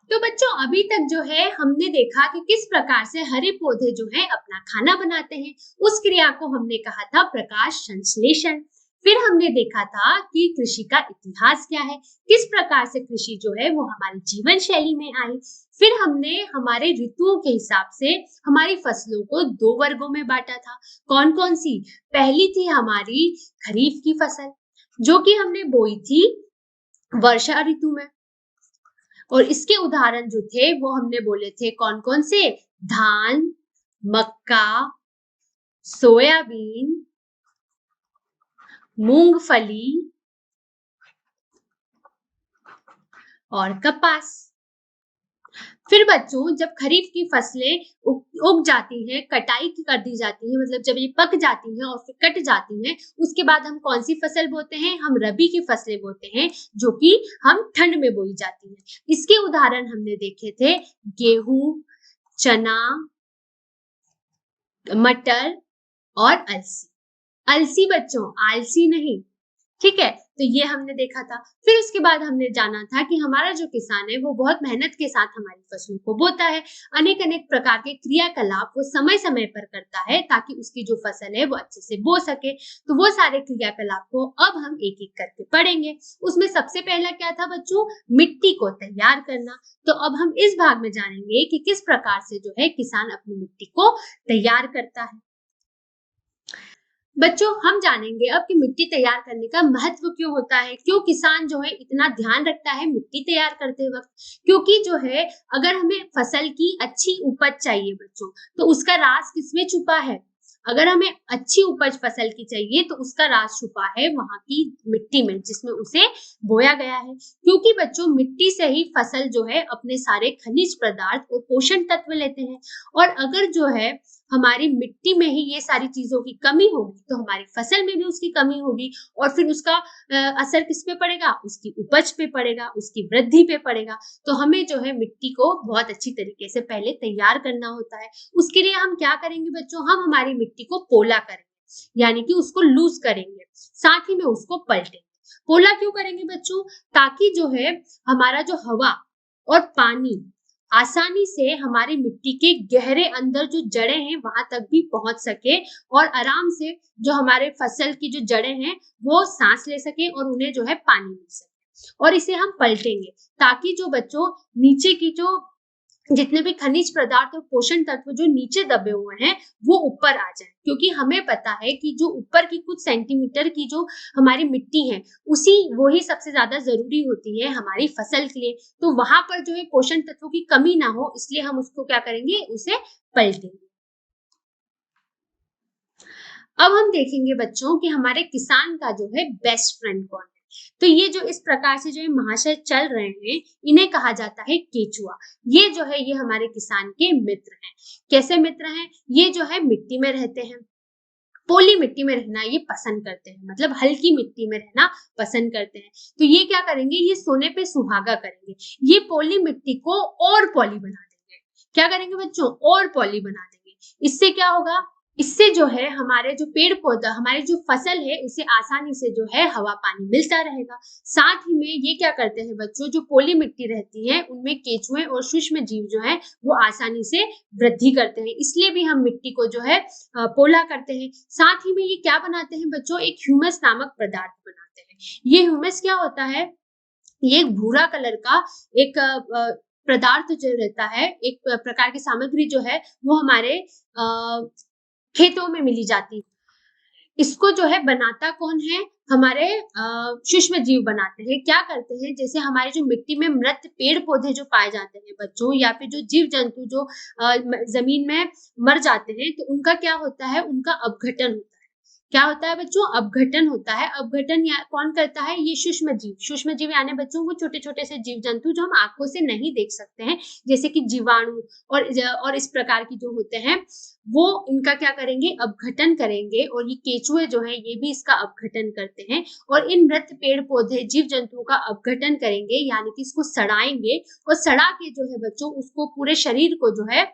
तो बच्चों अभी तक जो है हमने देखा कि किस प्रकार से हरे पौधे जो है अपना खाना बनाते हैं। उस क्रिया को हमने कहा था प्रकाश संश्लेषण। फिर हमने देखा था कि कृषि का इतिहास क्या है, किस प्रकार से कृषि जो है वो हमारी जीवन शैली में आई। फिर हमने हमारे ऋतुओं के हिसाब से हमारी फसलों को दो वर्गों में बांटा था। कौन कौन सी? पहली थी हमारी खरीफ की फसल, जो कि हमने बोई थी वर्षा ऋतु में। और इसके उदाहरण जो थे वो हमने बोले थे कौन कौन से? धान, मक्का, सोयाबीन, मूंगफली और कपास। फिर बच्चों जब खरीफ की फसलें उग जाती हैं, कटाई कर दी जाती है, मतलब जब ये पक जाती हैं और फिर कट जाती हैं, उसके बाद हम कौन सी फसल बोते हैं? हम रबी की फसलें बोते हैं, जो कि हम ठंड में बोई जाती हैं। इसके उदाहरण हमने देखे थे गेहूं, चना, मटर और अलसी। अलसी बच्चों, आलसी नहीं, ठीक है। तो ये हमने देखा था। फिर उसके बाद हमने जाना था कि हमारा जो किसान है वो बहुत मेहनत के साथ हमारी फसलों को बोता है, अनेक अनेक प्रकार के क्रियाकलाप वो समय समय पर करता है ताकि उसकी जो फसल है वो अच्छे से बो सके। तो वो सारे क्रियाकलाप को अब हम एक एक करके पढ़ेंगे। उसमें सबसे पहला क्या था बच्चों? मिट्टी को तैयार करना। तो अब हम इस भाग में जानेंगे कि किस प्रकार से जो है किसान अपनी मिट्टी को तैयार करता है। बच्चों हम जानेंगे अब कि मिट्टी तैयार करने का महत्व क्यों होता है, क्यों किसान जो है इतना ध्यान रखता है मिट्टी तैयार करते वक्त। क्योंकि जो है अगर हमें फसल की अच्छी उपज चाहिए बच्चों, तो उसका राज किसमें छुपा है? अगर हमें अच्छी उपज फसल की चाहिए तो उसका राज छुपा है वहां की मिट्टी में, जिसमें उसे बोया गया है। क्योंकि बच्चों मिट्टी से ही फसल जो है अपने सारे खनिज पदार्थ और पोषण तत्व लेते हैं। और अगर जो है हमारी मिट्टी में ही ये सारी चीजों की कमी होगी तो हमारी फसल में भी उसकी कमी होगी, और फिर उसका असर किस पे पड़ेगा? उसकी उपज पे पड़ेगा, उसकी वृद्धि पे पड़ेगा। तो हमें जो है मिट्टी को बहुत अच्छी तरीके से पहले तैयार करना होता है। उसके लिए हम क्या करेंगे बच्चों? हम हमारी मिट्टी को पोला करेंगे, यानी कि उसको लूज करेंगे, साथ ही में उसको पलटेंगे। पोला क्यों करेंगे बच्चों? ताकि जो है हमारा जो हवा और पानी आसानी से हमारी मिट्टी के गहरे अंदर जो जड़ें हैं वहां तक भी पहुंच सके, और आराम से जो हमारे फसल की जो जड़ें हैं वो सांस ले सके और उन्हें जो है पानी मिल सके। और इसे हम पलटेंगे ताकि जो बच्चों नीचे की जो जितने भी खनिज पदार्थ और पोषण तत्व जो नीचे दबे हुए हैं वो ऊपर आ जाए। क्योंकि हमें पता है कि जो ऊपर की कुछ सेंटीमीटर की जो हमारी मिट्टी है उसी वो ही सबसे ज्यादा जरूरी होती है हमारी फसल के लिए। तो वहां पर जो है पोषण तत्वों की कमी ना हो, इसलिए हम उसको क्या करेंगे? उसे पलटेंगे। अब हम देखेंगे बच्चों कि हमारे किसान का जो है बेस्ट फ्रेंड कौन है। तो ये जो इस प्रकार से जो ये महाशय चल रहे हैं इन्हें कहा जाता है केचुआ। ये जो है ये हमारे किसान के मित्र हैं। कैसे मित्र हैं? ये जो है मिट्टी में रहते हैं, पोली मिट्टी में रहना ये पसंद करते हैं, मतलब हल्की मिट्टी में रहना पसंद करते हैं। तो ये क्या करेंगे? ये सोने पे सुहागा करेंगे। ये पोली मिट्टी को और पॉली बना देंगे। क्या करेंगे बच्चों? और पॉली बना देंगे। इससे क्या होगा? इससे जो है हमारे जो पेड़ पौधा हमारी जो फसल है उसे आसानी से जो है हवा पानी मिलता रहेगा। साथ ही में ये क्या करते हैं बच्चों? जो पोली मिट्टी रहती है उनमें केचुए और सूक्ष्म जीव जो है वो आसानी से वृद्धि करते हैं, इसलिए भी हम मिट्टी को जो है पोला करते हैं। साथ ही में ये क्या बनाते हैं बच्चों? एक ह्यूमस नामक पदार्थ बनाते हैं। ये ह्यूमस क्या होता है? ये एक भूरा कलर का एक पदार्थ जो रहता है, एक प्रकार की सामग्री जो है वो हमारे खेतों में मिली जाती है। इसको जो है बनाता कौन है? हमारे सूक्ष्म जीव बनाते हैं। क्या करते हैं? जैसे हमारे जो मिट्टी में मृत पेड़ पौधे जो पाए जाते हैं बच्चों, या फिर जो जीव जंतु जो जमीन में मर जाते हैं, तो उनका क्या होता है? उनका अपघटन होता है। क्या होता है बच्चों? अपघटन होता है। अपघटन या कौन करता है? ये सूक्ष्म जीव। सूक्ष्म जीव यानी बच्चों वो छोटे छोटे से जीव जंतु जो हम आंखों से नहीं देख सकते हैं, जैसे कि जीवाणु और इस प्रकार की जो होते हैं, वो इनका क्या करेंगे? अपघटन करेंगे। और ये केचुए जो है ये भी इसका अपघटन करते हैं, और इन मृत पेड़ पौधे जीव जंतुओं का अपघटन करेंगे, यानी कि इसको सड़ाएंगे, और सड़ा के जो है बच्चों उसको पूरे शरीर को जो है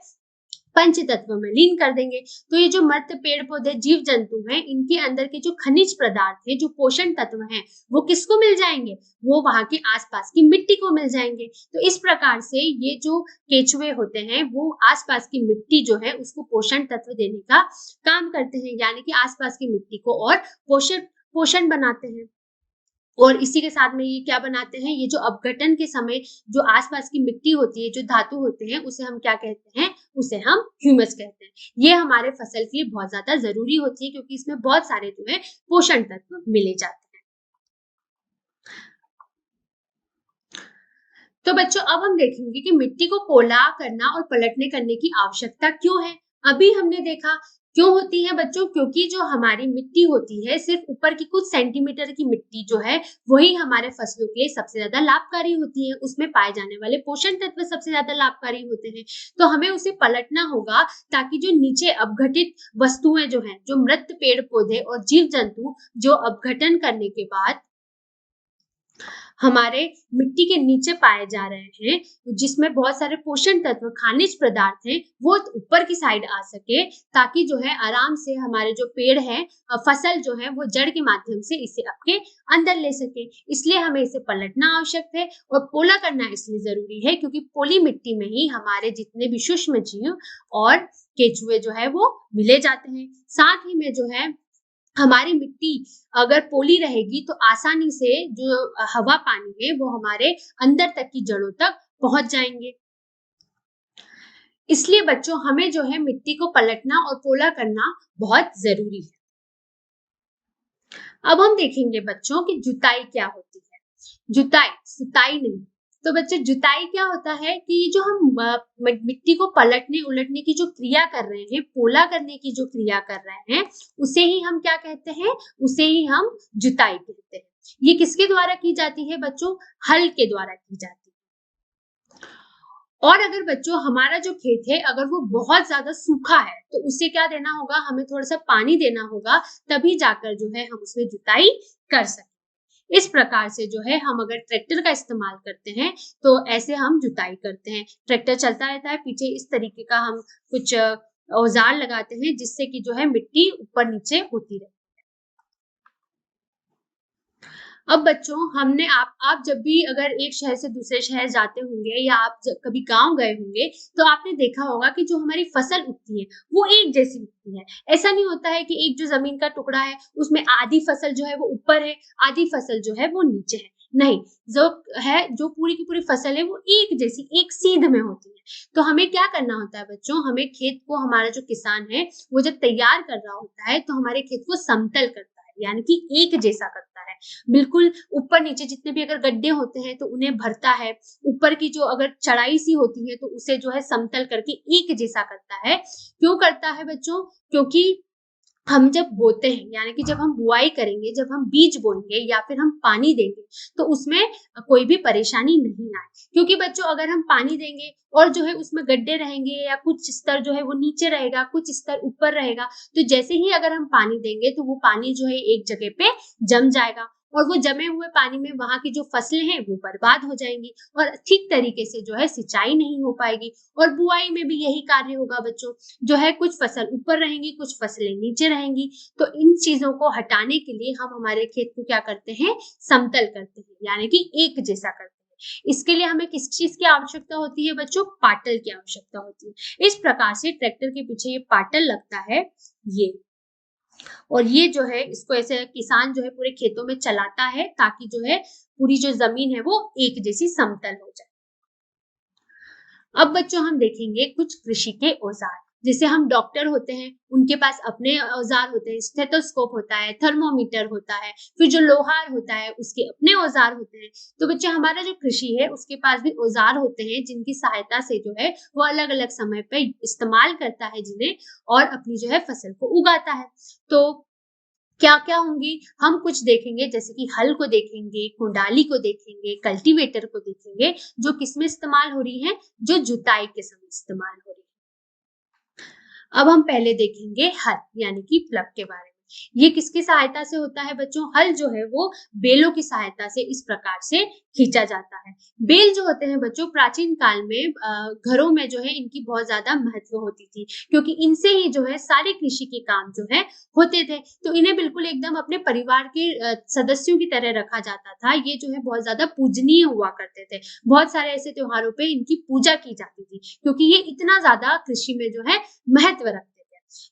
पंच तत्व में लीन कर देंगे। तो ये जो मृत पेड़ पौधे जीव जंतु हैं, इनके अंदर के जो खनिज पदार्थ है, जो पोषण तत्व हैं, वो किसको मिल जाएंगे? वो वहां के आसपास की मिट्टी को मिल जाएंगे। तो इस प्रकार से ये जो केचुए होते हैं वो आसपास की मिट्टी जो है उसको पोषण तत्व देने का काम करते हैं, यानी कि आसपास की मिट्टी को और पोषण बनाते हैं। और इसी के साथ में ये क्या बनाते हैं, ये जो अपघटन के समय जो आसपास की मिट्टी होती है, जो धातु होते हैं, उसे हम क्या कहते हैं? उसे हम ह्यूमस कहते हैं। ये हमारे फसल के लिए बहुत ज्यादा जरूरी होती है, क्योंकि इसमें बहुत सारे जो है पोषण तत्व मिले जाते हैं। तो बच्चों अब हम देखेंगे कि मिट्टी को पोला करना और पलटने करने की आवश्यकता क्यों है। अभी हमने देखा क्यों होती है बच्चों, क्योंकि जो हमारी मिट्टी होती है, सिर्फ ऊपर की कुछ सेंटीमीटर की मिट्टी जो है वही हमारे फसलों के लिए सबसे ज्यादा लाभकारी होती है। उसमें पाए जाने वाले पोषण तत्व सबसे ज्यादा लाभकारी होते हैं। तो हमें उसे पलटना होगा, ताकि जो नीचे अपघटित वस्तुएं जो हैं, जो मृत पेड़ पौधे और जीव जंतु जो अपघटन करने के बाद हमारे मिट्टी के नीचे पाए जा रहे हैं, जिसमें बहुत सारे पोषण तत्व, खनिज पदार्थ हैं, वो ऊपर की साइड आ सके, ताकि जो है आराम से हमारे जो पेड़ है, फसल जो है वो जड़ के माध्यम से इसे आपके अंदर ले सके। इसलिए हमें इसे पलटना आवश्यक है और पोला करना इसलिए जरूरी है, क्योंकि पोली मिट्टी में ही हमारे जितने भी सूक्ष्म जीव और केचुए जो है वो मिले जाते हैं। साथ ही में जो है हमारी मिट्टी अगर पोली रहेगी तो आसानी से जो हवा पानी है वो हमारे अंदर तक की जड़ों तक पहुंच जाएंगे। इसलिए बच्चों हमें जो है मिट्टी को पलटना और पोला करना बहुत जरूरी है। अब हम देखेंगे बच्चों कि जुताई क्या होती है। जुताई, सुताई नहीं। तो बच्चों जुताई क्या होता है कि जो हम मिट्टी को पलटने उलटने की जो क्रिया कर रहे हैं, पोला करने की जो क्रिया कर रहे हैं, उसे ही हम क्या कहते हैं? उसे ही हम जुताई कहते हैं। ये किसके द्वारा की जाती है बच्चों? हल के द्वारा की जाती है। और अगर बच्चों हमारा जो खेत है अगर वो बहुत ज्यादा सूखा है, तो उसे क्या देना होगा? हमें थोड़ा सा पानी देना होगा, तभी जाकर जो है हम उसमें जुताई कर सकते। इस प्रकार से जो है हम अगर ट्रैक्टर का इस्तेमाल करते हैं तो ऐसे हम जुताई करते हैं। ट्रैक्टर चलता रहता है, पीछे इस तरीके का हम कुछ औजार लगाते हैं, जिससे कि जो है मिट्टी ऊपर नीचे होती रहे। अब बच्चों हमने आप जब भी अगर एक शहर से दूसरे शहर जाते होंगे, या आप कभी गांव गए होंगे, तो आपने देखा होगा कि जो हमारी फसल उगती है वो एक जैसी उगती है। ऐसा नहीं होता है कि एक जो जमीन का टुकड़ा है उसमें आधी फसल जो है वो ऊपर है, आधी फसल जो है वो नीचे है। नहीं, जो पूरी की पूरी फसल है वो एक जैसी, एक सीध में होती है। तो हमें क्या करना होता है बच्चों? हमें खेत को, हमारा जो किसान है वो जब तैयार कर रहा होता है तो हमारे खेत को समतल करता है, यानी कि एक जैसा करता है। बिल्कुल ऊपर नीचे जितने भी अगर गड्ढे होते हैं तो उन्हें भरता है। ऊपर की जो अगर चढ़ाई सी होती है तो उसे जो है समतल करके एक जैसा करता है। क्यों करता है बच्चों? क्योंकि हम जब बोते हैं, यानी कि जब हम बुआई करेंगे, जब हम बीज बोएंगे या फिर हम पानी देंगे, तो उसमें कोई भी परेशानी नहीं आए। क्योंकि बच्चों अगर हम पानी देंगे और जो है उसमें गड्ढे रहेंगे, या कुछ स्तर जो है वो नीचे रहेगा, कुछ स्तर ऊपर रहेगा, तो जैसे ही अगर हम पानी देंगे तो वो पानी जो है एक जगह पे जम जाएगा, और वो जमे हुए पानी में वहां की जो फसलें हैं वो बर्बाद हो जाएंगी, और ठीक तरीके से जो है सिंचाई नहीं हो पाएगी। और बुआई में भी यही कार्य होगा बच्चों, जो है कुछ फसल ऊपर रहेंगी, कुछ फसलें नीचे रहेंगी। तो इन चीजों को हटाने के लिए हम हमारे खेत को क्या करते हैं? समतल करते हैं, यानी कि एक जैसा करते हैं। इसके लिए हमें किस चीज की आवश्यकता होती है बच्चों? पाटल की आवश्यकता होती है। इस प्रकार से ट्रैक्टर के पीछे ये पाटल लगता है, ये, और ये जो है इसको ऐसे किसान जो है पूरे खेतों में चलाता है, ताकि जो है पूरी जो जमीन है वो एक जैसी समतल हो जाए। अब बच्चों हम देखेंगे कुछ कृषि के औजार। जैसे हम डॉक्टर होते हैं, उनके पास अपने औजार होते हैं, स्टेथोस्कोप होता है, थर्मोमीटर होता है, फिर जो लोहार होता है उसके अपने औजार होते हैं। तो बच्चे हमारा जो कृषि है उसके पास भी औजार होते हैं, जिनकी सहायता से जो है वो अलग अलग समय पे इस्तेमाल करता है जिन्हें, और अपनी जो है फसल को उगाता है। तो क्या क्या होंगी हम कुछ देखेंगे, जैसे कि हल को देखेंगे, कुंडाली को देखेंगे, कल्टीवेटर को देखेंगे, जो किसमें इस्तेमाल हो रही है? जो जुताई के समय इस्तेमाल हो रही है। अब हम पहले देखेंगे हल, यानी कि प्लग के बारे में। ये किसकी सहायता से होता है बच्चों? हल जो है वो बेलों की सहायता से इस प्रकार से खींचा जाता है। बेल जो होते हैं बच्चों प्राचीन काल में घरों में जो है इनकी बहुत ज्यादा महत्व होती थी, क्योंकि इनसे ही जो है सारे कृषि के काम जो है होते थे। तो इन्हें बिल्कुल एकदम अपने परिवार के सदस्यों की तरह रखा जाता था। ये जो है बहुत ज्यादा पूजनीय हुआ करते थे। बहुत सारे ऐसे त्योहारों पे इनकी पूजा की जाती थी, क्योंकि ये इतना ज्यादा कृषि में जो है महत्व रखते थे।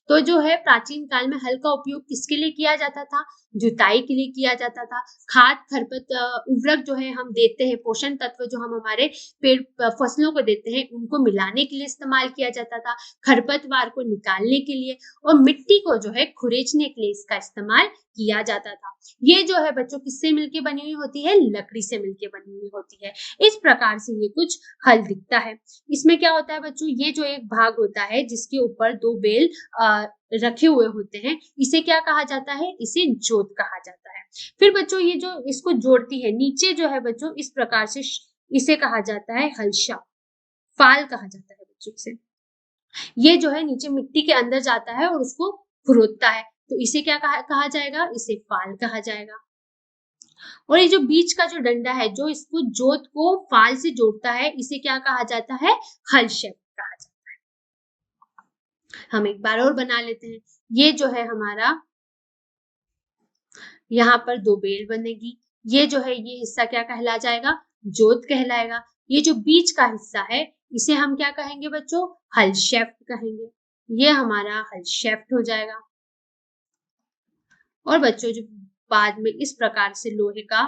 तो जो है प्राचीन काल में हल का उपयोग किसके लिए किया जाता था? जुताई के लिए किया जाता था। खाद उर्वरक जो है हम देते हैं, पोषण तत्व जो हम हमारे पेड़ फसलों को देते हैं, उनको मिलाने के लिए इस्तेमाल किया जाता था। खरपतवार को निकालने के लिए और मिट्टी को जो है खुरेचने के लिए इसका इस्तेमाल किया जाता था। ये जो है बच्चों किससे मिलके बनी हुई होती है? लकड़ी से मिलके बनी हुई होती है। इस प्रकार से ये कुछ हल दिखता है। इसमें क्या होता है बच्चों? ये जो एक भाग होता है जिसके ऊपर दो बेल रखे हुए होते हैं, इसे क्या कहा जाता है? इसे जोत कहा जाता है। फिर बच्चों ये जो इसको जोड़ती है नीचे जो है बच्चों इस प्रकार से इसे कहा जाता है हलशा, फाल कहा जाता है बच्चों इसे। ये जो है नीचे मिट्टी के अंदर जाता है और उसको खुरोदता है, तो इसे क्या कहा जाएगा? इसे फाल कहा जाएगा। और ये जो बीच का जो डंडा है जो इसको जोत को फाल से जोड़ता है, इसे क्या कहा जाता है? हलशेप कहा जाता है। हम एक बार और बना लेते हैं। ये जो है हमारा यहाँ पर दो बेल बनेगी। ये जो है ये हिस्सा क्या कहला जाएगा? जोत कहलाएगा। ये जो बीच का हिस्सा है इसे हम क्या कहेंगे बच्चों? हल शेफ्ट कहेंगे। ये हमारा हल शेफ्ट हो जाएगा। और बच्चों जो बाद में इस प्रकार से लोहे का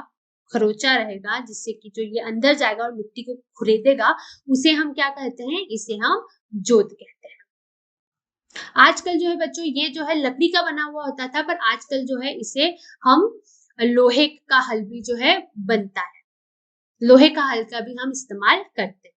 खरोचा रहेगा जिससे कि जो ये अंदर जाएगा और मिट्टी को खुरेदेगा, उसे हम क्या कहते हैं? इसे हम जोत कहते हैं। आजकल जो है बच्चों ये जो है लकड़ी का बना हुआ होता था, पर आजकल जो है इसे हम लोहे का हल भी जो है बनता है। लोहे का हल का भी हम इस्तेमाल करते हैं।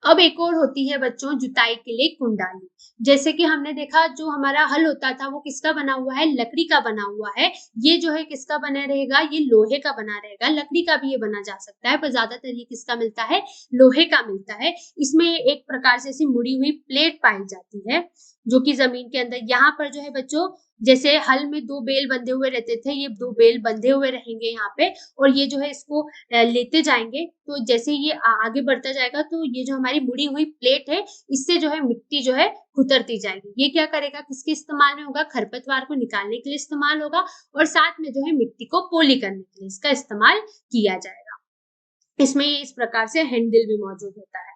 अब एक और होती है बच्चों जुताई के लिए कुंडाली। जैसे कि हमने देखा जो हमारा हल होता था वो किसका बना हुआ है? लकड़ी का बना हुआ है। ये जो है किसका बना रहेगा? ये लोहे का बना रहेगा। लकड़ी का भी ये बना जा सकता है, पर ज्यादातर ये किसका मिलता है? लोहे का मिलता है। इसमें एक प्रकार से ऐसी मुड़ी हुई प्लेट पाई जाती है जो कि जमीन के अंदर, यहाँ पर जो है बच्चों जैसे हल में दो बेल बंधे हुए रहते थे, ये दो बेल बंधे हुए रहेंगे यहाँ पे, और ये जो है इसको लेते जाएंगे। तो जैसे ये आगे बढ़ता जाएगा तो ये जो हमारी मुड़ी हुई प्लेट है इससे जो है मिट्टी जो है उतरती जाएगी। ये क्या करेगा? किसके इस्तेमाल में होगा? खरपतवार को निकालने के लिए इस्तेमाल होगा, और साथ में जो है मिट्टी को पोली करने के लिए इसका इस्तेमाल किया जाएगा। इसमें ये इस प्रकार से हैंडल भी मौजूद होता है।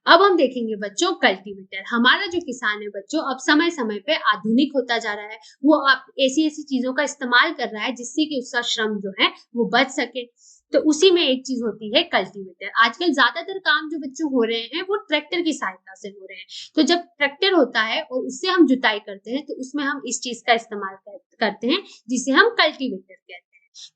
अब हम देखेंगे बच्चों कल्टीवेटर। हमारा जो किसान है बच्चों अब समय समय पे आधुनिक होता जा रहा है। वो अब ऐसी ऐसी चीजों का इस्तेमाल कर रहा है जिससे कि उसका श्रम जो है वो बच सके। तो उसी में एक चीज होती है कल्टीवेटर। आजकल ज्यादातर काम जो बच्चों हो रहे हैं वो ट्रैक्टर की सहायता से हो रहे हैं। तो जब ट्रैक्टर होता है और उससे हम जुताई करते हैं तो उसमें हम इस चीज का इस्तेमाल करते हैं जिसे हम कल्टीवेटर कहते हैं।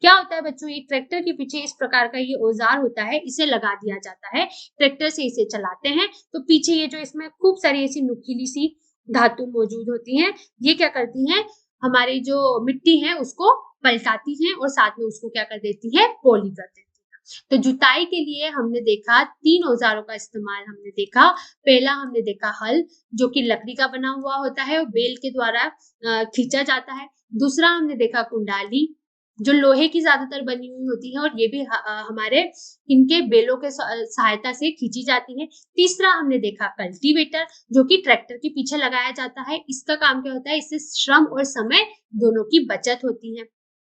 क्या होता है बच्चों? एक ट्रैक्टर के पीछे इस प्रकार का ये औजार होता है, इसे लगा दिया जाता है। ट्रैक्टर से इसे चलाते हैं तो पीछे ये जो इसमें खूब सारी ऐसी नुकीली सी धातु मौजूद होती हैं, ये क्या करती हैं? हमारी जो मिट्टी है उसको पलटाती हैं और साथ में उसको क्या कर देती है? पोली कर देती है। तो जुताई के लिए हमने देखा 3 औजारों का इस्तेमाल हमने देखा। पहला हमने देखा हल जो कि लकड़ी का बना हुआ होता है और बेल के द्वारा खींचा जाता है। दूसरा हमने देखा कुंडाली जो लोहे की ज्यादातर बनी हुई होती है और ये भी हमारे इनके बेलों के सहायता से खींची जाती है। तीसरा हमने देखा कल्टीवेटर जो कि ट्रैक्टर के पीछे लगाया जाता है। इसका काम क्या होता है? इससे श्रम और समय दोनों की बचत होती है।